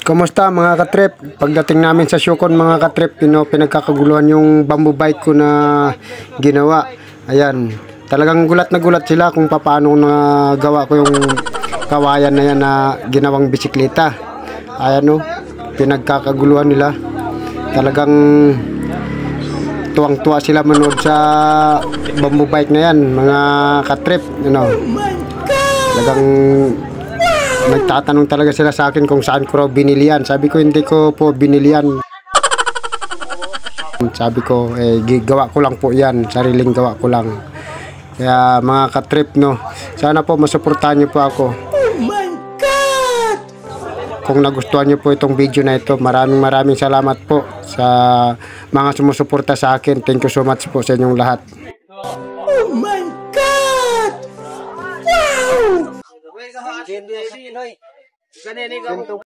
Kumusta mga katrip? Pagdating namin sa Shukon mga katrip, pinagkakaguluhan yung bamboo bike ko na ginawa. Ayan, talagang gulat na gulat sila kung paano nagawa ko yung kawayan na yan na ginawang bisikleta. Ayan o, pinagkakaguluhan nila. Talagang tuwang-tuwa sila manood sa bamboo bike na yan mga katrip. Talagang nagtatanong talaga sila sa akin kung saan ko raw binili yan. Sabi ko hindi ko po binili yan. Sabi ko gawa ko lang po yan, sariling gawa ko lang. Kaya mga katrip sana po masuportahan niyo po ako. Kung nagustuhan niyo po itong video na ito, maraming salamat po sa mga sumusuporta sa akin. Thank you so much po sa inyong lahat. Oh my God! Wow!